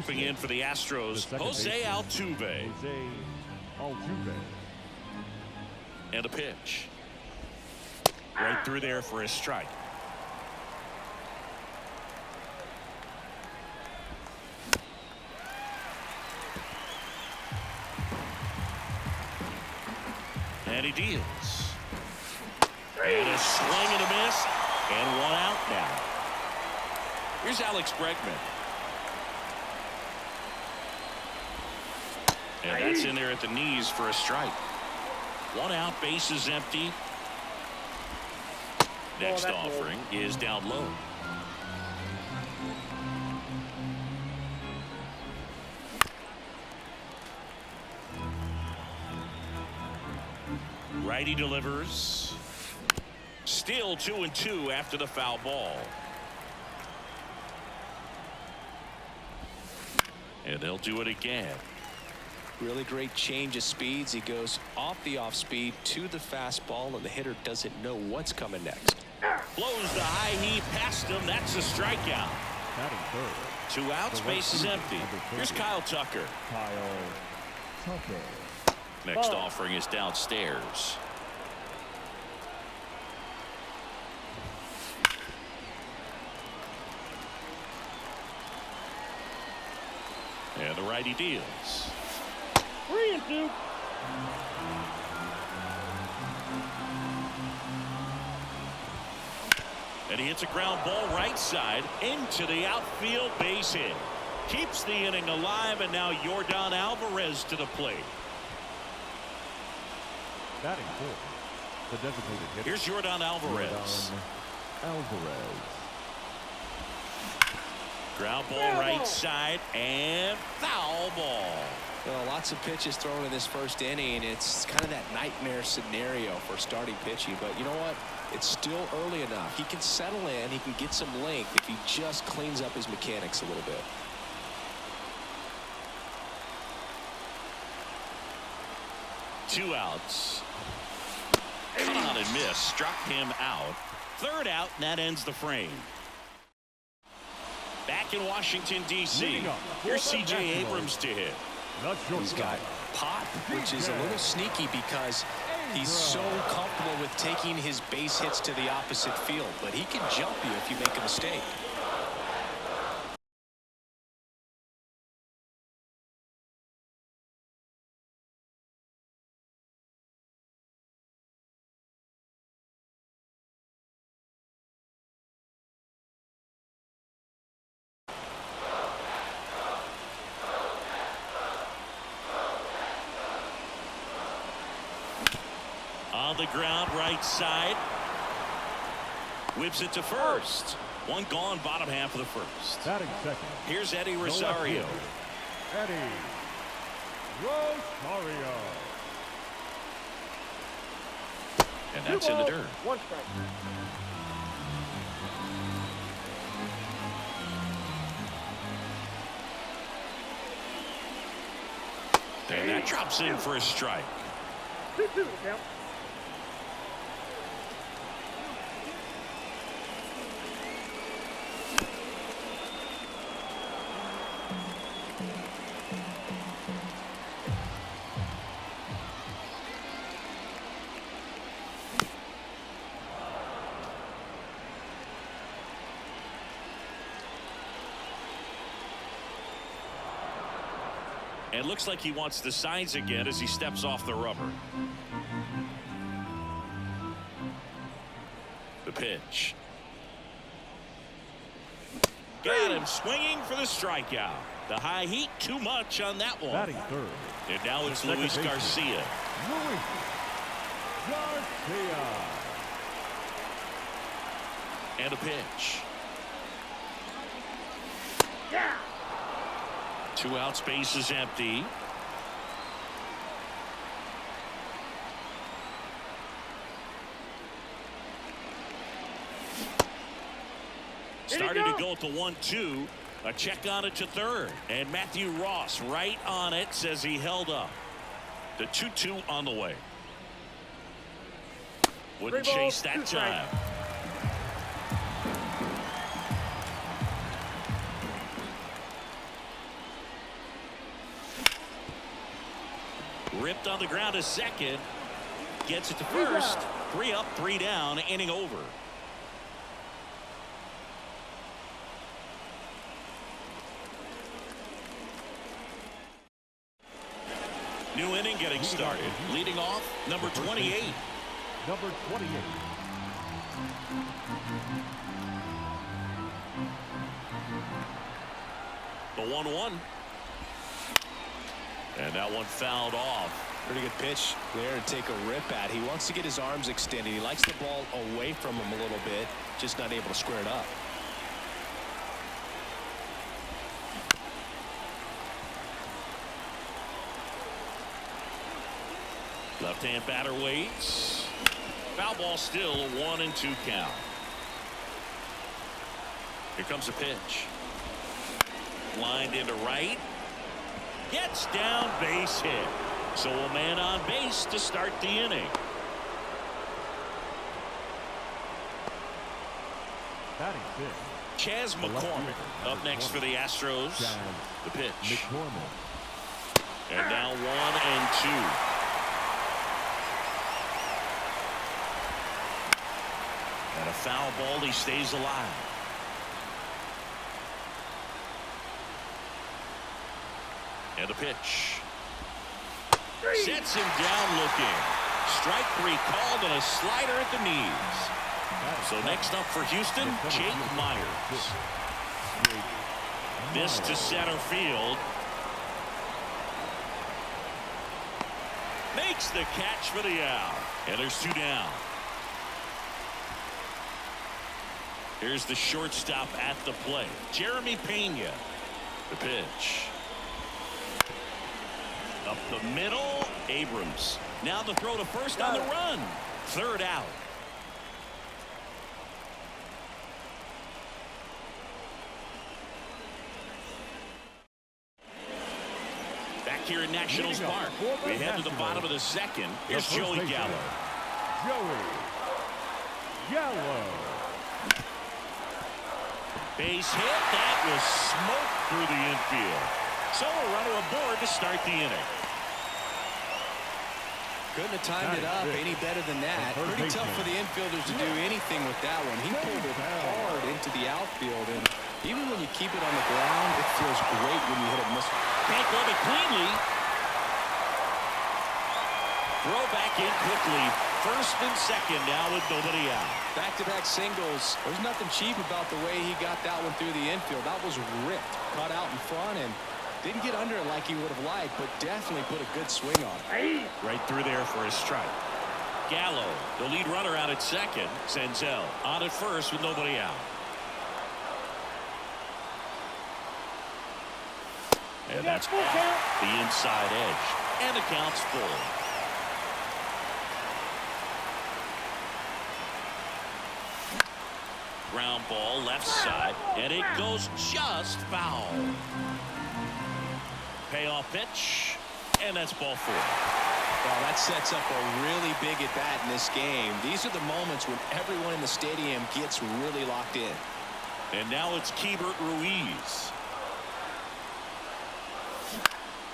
Stepping in for the Astros, Jose Altuve. And a pitch. Right through there for a strike. And he deals. And a swing and a miss. And one out now. Here's Alex Bregman. And that's in there at the knees for a strike. One out, bases empty. Next offering is down low. Righty delivers. Still 2-2 after the foul ball. And they'll do it again. Really great change of speeds. He goes off the off speed to the fastball, and the hitter doesn't know what's coming next. Blows the high heat past him. That's a strikeout. 2 outs, bases empty. Here's Kyle Tucker. Next offering is downstairs. And the righty deals. 3-2. And he hits a ground ball right side into the outfield base hit. Keeps the inning alive, and now Yordan Alvarez to the plate. Batting fourth, the designated hitter. Here's Yordan Alvarez. Alvarez. Ground ball right side and foul ball. Well, lots of pitches thrown in this first inning. It's kind of that nightmare scenario for starting pitching. But you know what? It's still early enough. He can settle in. He can get some length if he just cleans up his mechanics a little bit. Two outs. Caught and missed. Struck him out. Third out, and that ends the frame. Back in Washington, D.C. Here's C.J. Abrams to hit. He's got pop, which is a little sneaky because he's so comfortable with taking his base hits to the opposite field. But he can jump you if you make a mistake. On the ground, right side. Whips it to first. One gone, bottom half of the first. Batting second. Here's Eddie Rosario. Eddie Rosario. And that's in the dirt. 1 strike. And that drops in for a strike. 2-2 count. And looks like he wants the signs again as he steps off the rubber. The pitch. Got him swinging for the strikeout. The high heat, too much on that one. Batting third. And now it's Luis Garcia. Luis Garcia. And a pitch. Yeah. 2 outs, bases empty. Started to go at the 1-2. A check on it to third. And Matthew Ross right on it, says he held up. The 2-2 on the way. Wouldn't chase that time. Ripped on the ground to second. Gets it to first. 3 up, 3 down, inning over. New inning getting started. Leading off, number 28. Number 28. The 1-1. And that one fouled off. Pretty good pitch there to take a rip at. He wants to get his arms extended. He likes the ball away from him a little bit, just not able to square it up. Left-hand batter waits. Foul ball still, a 1-2 count. Here comes a pitch. Lined into right. Gets down, base hit. So a man on base to start the inning. Batting fifth. Chas McCormick up next for the Astros. The pitch. And now 1-2. And a foul ball, he stays alive. And a pitch. Sets him down looking. Strike 3 called and a slider at the knees. So next up for Houston, Jake Myers. This to center field. Makes the catch for the out. And there's 2 down. Here's the shortstop at the plate, Jeremy Pena. The pitch. Up the middle, Abrams. Now the throw to first on the run. 3rd out. Back here in Nationals Park, we head to the bottom of the 2nd. Here's Joey Gallo. Joey Gallo. Base hit. That was smoke through the infield. So a runner aboard to start the inning. Couldn't have timed it up any better than that. Pretty tough for the infielders to do anything with that one. He pulled it hard into the outfield, and even when you keep it on the ground, it feels great when you hit a missile. Can't glove it cleanly. Throw back in quickly. First and second now with nobody out. Back-to-back singles. There's nothing cheap about the way he got that one through the infield. That was ripped, cut out in front, and didn't get under it like he would have liked, but definitely put a good swing on it. Right through there for a strike. Gallo, the lead runner out at second. Senzel on at first with nobody out. And that's off the inside edge. And the count's full. Ground ball left side, and it goes just foul. Payoff pitch, and that's ball 4. Well, that sets up a really big at bat in this game. These are the moments when everyone in the stadium gets really locked in. And now it's Keibert Ruiz.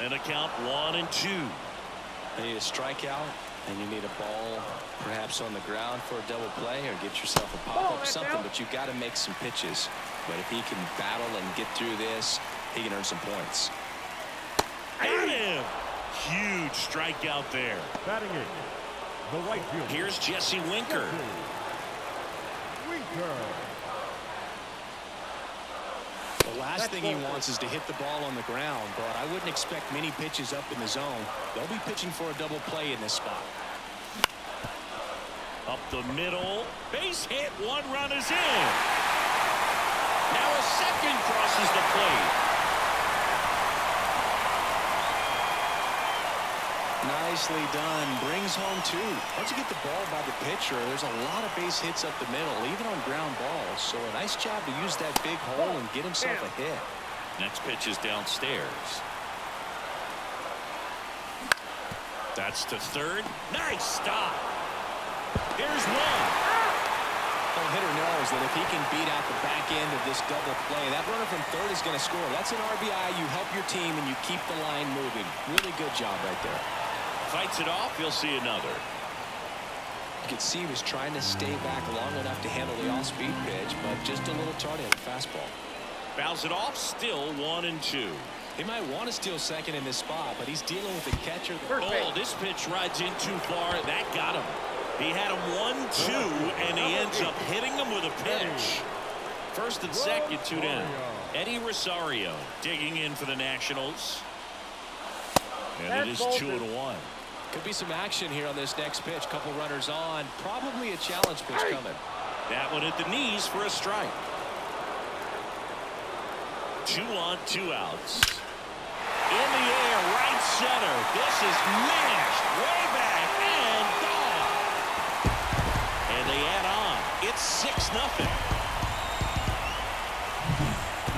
And a count 1-2. You need a strikeout, and you need a ball perhaps on the ground for a double play, or get yourself a pop-up, something, but you've got to make some pitches. But if he can battle and get through this, he can earn some points. Got him! Huge strikeout there. Batting it. The right fielder. Here's Jesse Winker. The last thing he wants is to hit the ball on the ground, but I wouldn't expect many pitches up in the zone. They'll be pitching for a double play in this spot. Up the middle. Base hit. 1 run is in. Now a second crosses the plate. Nicely done. Brings home 2. Once you get the ball by the pitcher, there's a lot of base hits up the middle, even on ground balls. So a nice job to use that big hole and get himself a hit. Next pitch is downstairs. That's to third. Nice stop. Here's 1. The hitter knows that if he can beat out the back end of this double play, that runner from third is going to score. That's an RBI. You help your team and you keep the line moving. Really good job right there. fights it off. He'll see another. You could see he was trying to stay back long enough to handle the off-speed pitch, but just a little tardy on the fastball. Fouls it off. Still 1-2. He might want to steal second in this spot, but he's dealing with the catcher. Oh, this pitch rides in too far. That got him. He had him 1-2, and he ends up hitting him with a pitch. First and second, 2 down. Eddie Rosario digging in for the Nationals. And it is 2-1. Could be some action here on this next pitch. Couple runners on. Probably a challenge pitch coming. That one at the knees for a strike. 2 on, 2 outs. In the air, right center. This is mashed way back and gone. And they add on. It's 6-0.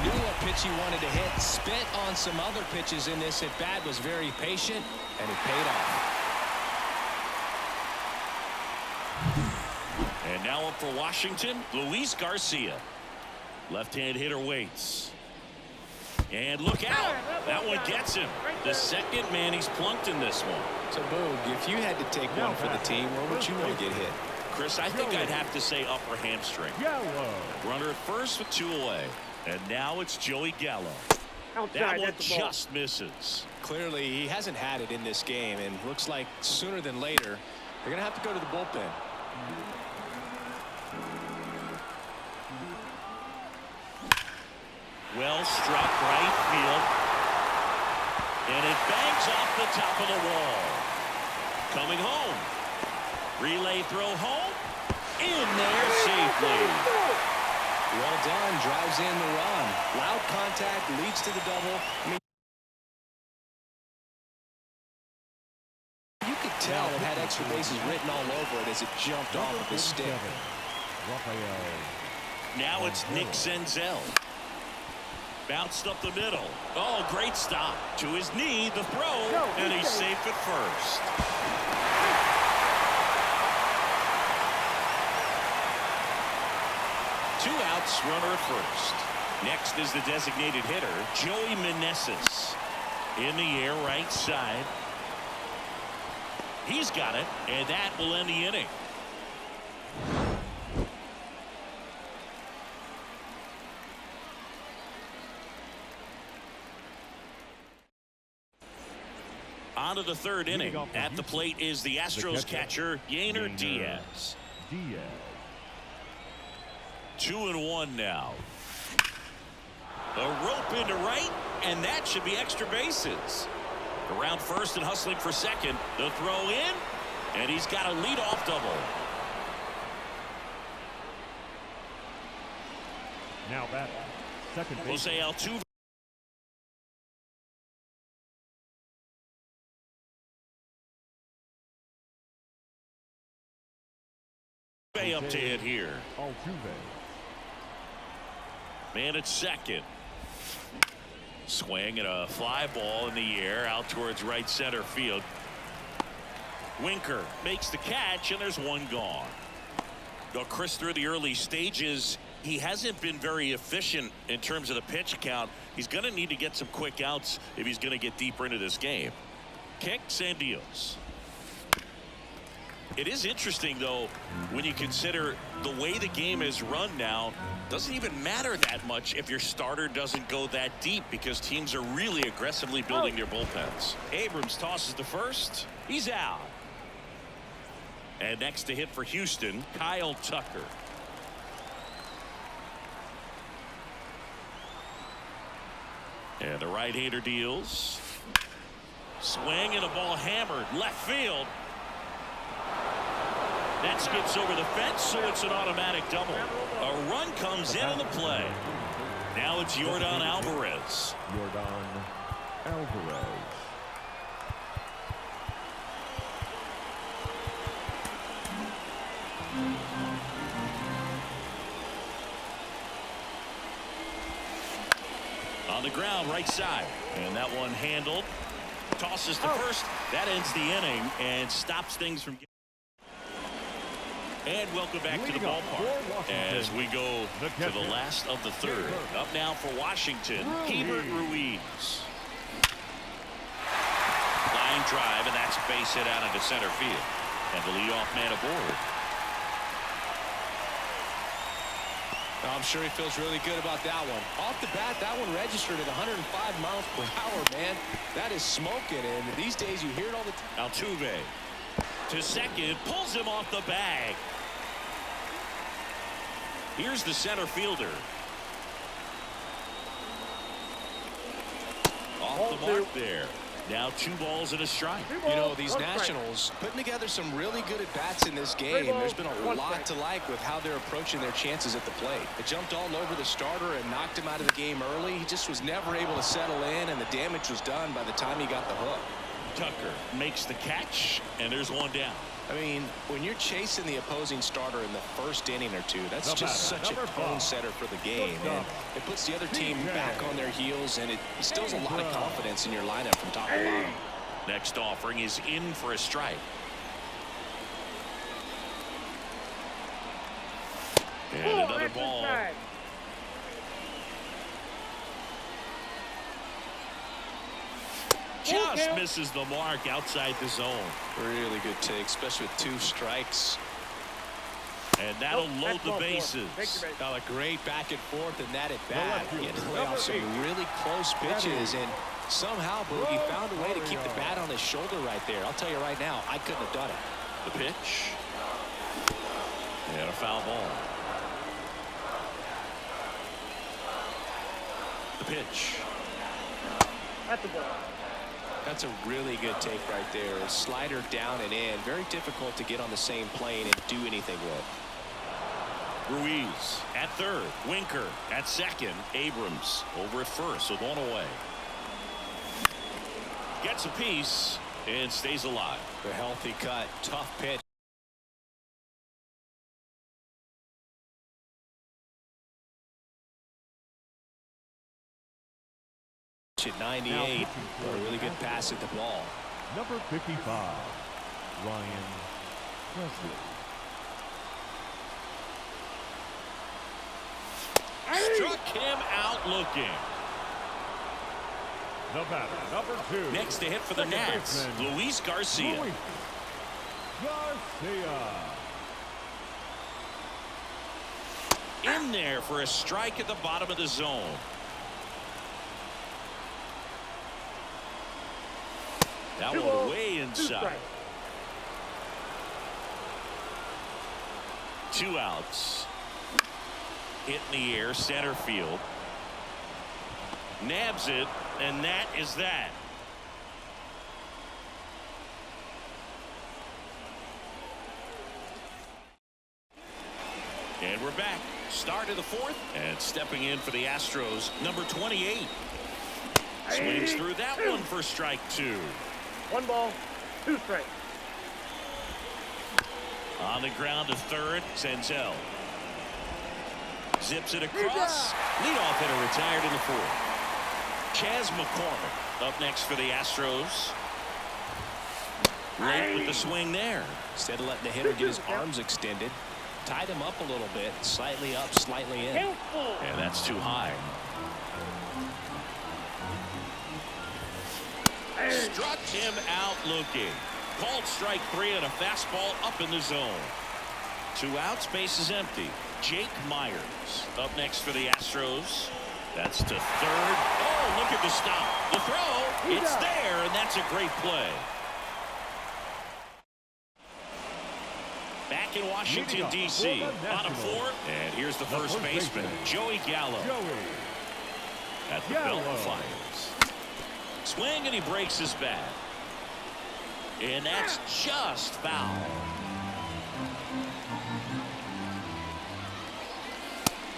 Knew what pitch he wanted to hit. Spent on some other pitches in this at bat. Was very patient, and it paid off. And now up for Washington, Luis Garcia. Left-hand hitter waits. And look out. That one gets him. The second man he's plunked in this one. So, Boog, if you had to take one for the team, where would you want to get hit? Chris, I think I'd have to say upper hamstring. Gallo. Runner at first with 2 away. And now it's Joey Gallo. That one just misses. Clearly, he hasn't had it in this game, and looks like sooner than later, they're going to have to go to the bullpen. Well struck right field. And it bangs off the top of the wall. Coming home. Relay throw home. In there safely. Well done. Drives in the run. Loud contact leads to the double. I mean, you could tell it had extra bases written all over it as it jumped off of his stick. Now it's Nick Senzel. Bounced up the middle. Oh, great stop. To his knee, the throw, and he's safe at first. Two outs, runner at first. Next is the designated hitter, Joey Meneses. In the air, right side. He's got it, and that will end the inning. On to the third inning. At the plate is the Astros catcher, Yainer Diaz. 2-1 now. A rope into right, and that should be extra bases. Around first and hustling for second. The throw in, and he's got a leadoff double. Now that second base. Jose Altuve. Up to hit here. Man at second. Swing and a fly ball in the air out towards right center field. Winker makes the catch, and there's one gone. Now, Chris, through the early stages, he hasn't been very efficient in terms of the pitch count. He's going to need to get some quick outs if he's going to get deeper into this game. Kicks and deals. It is interesting, though, when you consider the way the game is run now. Doesn't even matter that much if your starter doesn't go that deep, because teams are really aggressively building their bullpens. Abrams tosses to first. He's out. And next to hit for Houston, Kyle Tucker. And the right-hander deals. Swing and a ball hammered left field. That skips over the fence, so it's an automatic double. A run comes in on the play. Now it's Yordan Alvarez. On the ground, right side. And that one handled. Tosses to first. That ends the inning and stops things from getting. And welcome back to the ballpark as we go to the last of the third. Up now for Washington, Hebert Ruiz. Line drive, and that's a base hit out into center field. And the leadoff man aboard. I'm sure he feels really good about that one. Off the bat, that one registered at 105 miles per hour, man. That is smoking, and these days you hear it all the time. Altuve to second, pulls him off the bag. Here's the center fielder. Off the mark there. Now 2 balls and a strike. You know, these Nationals putting together some really good at-bats in this game. There's been a lot to like with how they're approaching their chances at the plate. It jumped all over the starter and knocked him out of the game early. He just was never able to settle in, and the damage was done by the time he got the hook. Tucker makes the catch, and there's 1 down. I mean, when you're chasing the opposing starter in the first inning or two, that's just such a tone setter for the game. And it puts the other team back on their heels, and it instills a lot of confidence in your lineup from top to bottom. Next offering is in for a strike. And another ball. Just misses the mark outside the zone. Really good take, especially with 2 strikes. And that'll load the bases. Got a great back and forth in that at bat. He had to lay off some really close pitches, and somehow Boogie found a way to keep the bat on his shoulder right there. I'll tell you right now, I couldn't have done it. The pitch. And a foul ball. The pitch. That's a ball. That's a really good take right there. A slider down and in. Very difficult to get on the same plane and do anything with. Ruiz at third. Winker at second. Abrams over at first with 1 away. Gets a piece and stays alive. A healthy cut. Tough pitch. At 98, a really good pass at the ball. Number 55, Ryan Presley. Struck him out looking. The batter, number 2. Next to hit for the Nats, Luis Garcia. Luis Garcia. In there for a strike at the bottom of the zone. That one way inside. 2 outs. Hit in the air, center field. Nabs it, and that is that. And we're back. Start of the 4th, and stepping in for the Astros, number 28. Swings through that one for strike 2. 1 ball, 2 strikes. On the ground to third, Senzel. Zips it across. Leadoff hitter retired in the 4th. Chas McCormick up next for the Astros. Late with the swing there. Instead of letting the hitter get his arms extended, tied him up a little bit, slightly up, slightly in. And that's too high. Struck him out looking. Called strike 3 and a fastball up in the zone. 2 outs, base is empty. Jake Myers up next for the Astros. That's to third. Oh, look at the stop. The throw, it's there, and that's a great play. Back in Washington, D.C. Bottom 4, and here's the first baseman, Joey Gallo. At the Belton Flyers. Swing, and he breaks his bat. And that's just foul.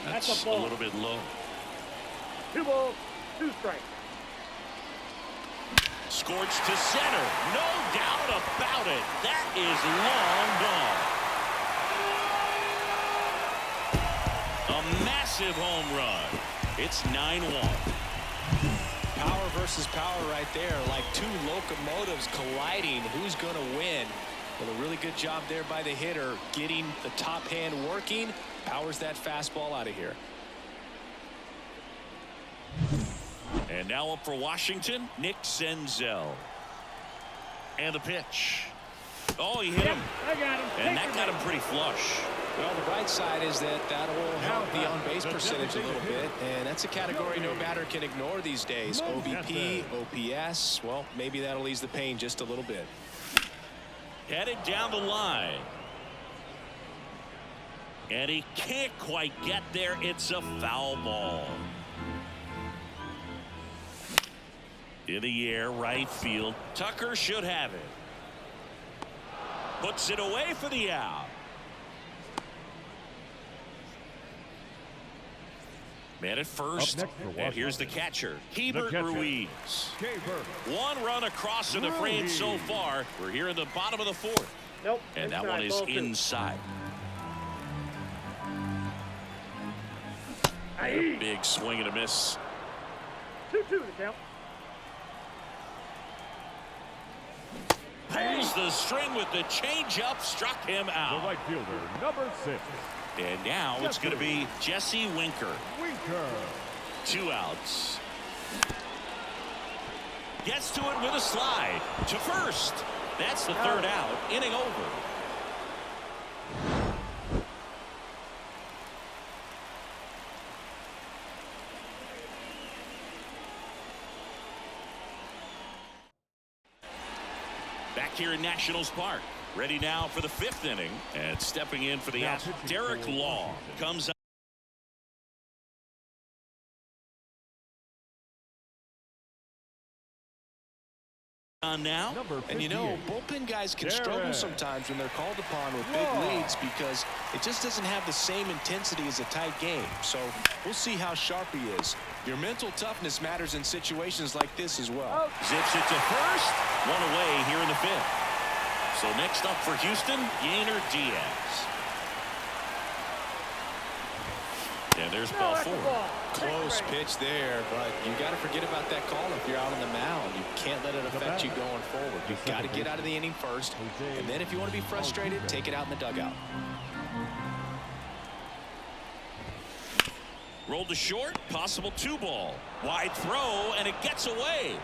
That's a little bit low. 2 balls, 2 strikes. Scorched to center. No doubt about it. That is long gone. A massive home run. It's 9-1. Power versus power right there, like 2 locomotives colliding. Who's going to win? Well, a really good job there by the hitter, getting the top hand working. Powers that fastball out of here. And now up for Washington, Nick Senzel. And the pitch. Oh, he hit him. I got him. And that got him pretty flush. Well, the bright side is that will help the on-base percentage a little bit, and that's a category no batter can ignore these days. OBP, OPS, well, maybe that'll ease the pain just a little bit. Headed down the line. And he can't quite get there. It's a foul ball. In the air, right field. Tucker should have it. Puts it away for the out. Man at first. And here's the catcher, Hebert Ruiz. One run across to the frame so far. We're here in the bottom of the fourth. Nope. And that one is inside. Big swing and a miss. 2-2 the count. Pulls the string with the changeup, struck him The out. right fielder, number 6. And now it's going to be Jesse Winker. Winker. 2 outs. Gets to it with a slide to first. That's the third out. Inning over. Back here in Nationals Park. Ready now for the 5th inning. And stepping in for the Astros, Derek Law comes up. On now. And you know, bullpen guys can struggle sometimes when they're called upon with big leads because it just doesn't have the same intensity as a tight game. So we'll see how sharp he is. Your mental toughness matters in situations like this as well. Zips it to first. One away here in the 5th. So next up for Houston, Yainer Diaz. And there's ball 4. Close pitch there, but you got to forget about that call if you're out on the mound. You can't let it affect you going forward. You've got to get out of the inning first, and then if you want to be frustrated, take it out in the dugout. Rolled to short, possible 2-ball. Wide throw, and it gets away.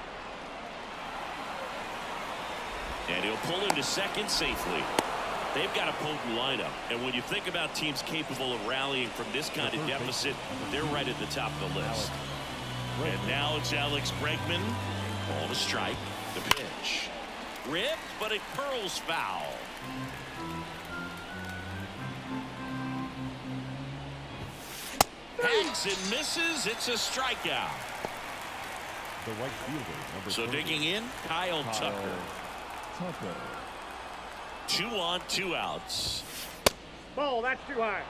And he'll pull into second safely. They've got a potent lineup, and when you think about teams capable of rallying from this kind of deficit, they're right at the top of the list. And now it's Alex Bregman. Ball to strike. The pitch. Ripped, but it curls foul. Hacks and misses. It's a strikeout. The right fielder, number So 30. digging in, Kyle Tucker. 2 on, 2 outs. Ball, that's too high.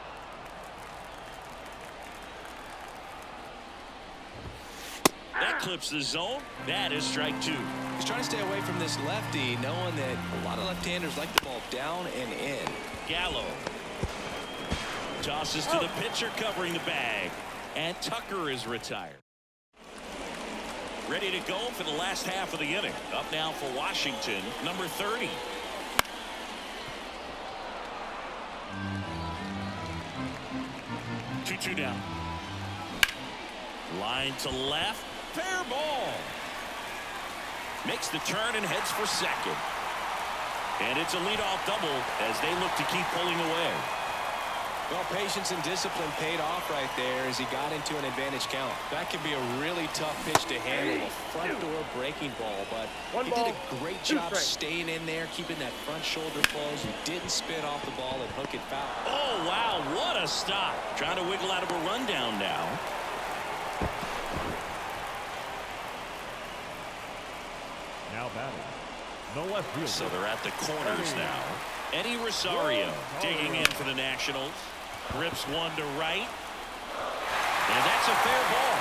That clips the zone. That is strike 2. He's trying to stay away from this lefty, knowing that a lot of left-handers like the ball down and in. Gallo tosses to the pitcher covering the bag. And Tucker is retired. Ready to go for the last half of the inning. Up now for Washington, number 30. Two down. Line to left. Fair ball. Makes the turn and heads for second. And it's a leadoff double as they look to keep pulling away. Well, patience and discipline paid off right there as he got into an advantage count. That could be a really tough pitch to handle, a front door breaking ball, but he did a great job staying in there, keeping that front shoulder closed. He didn't spin off the ball and hook it foul. Oh, wow, what a stop. Trying to wiggle out of a rundown now. Now batting. The left fielder. So they're at the corners now. Eddie Rosario digging in for the Nationals. Rips one to right. And that's a fair ball.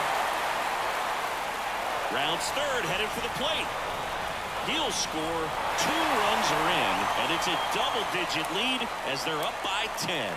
Rounds third, headed for the plate. He'll score. 2 runs are in, and it's a double-digit lead as they're up by 10.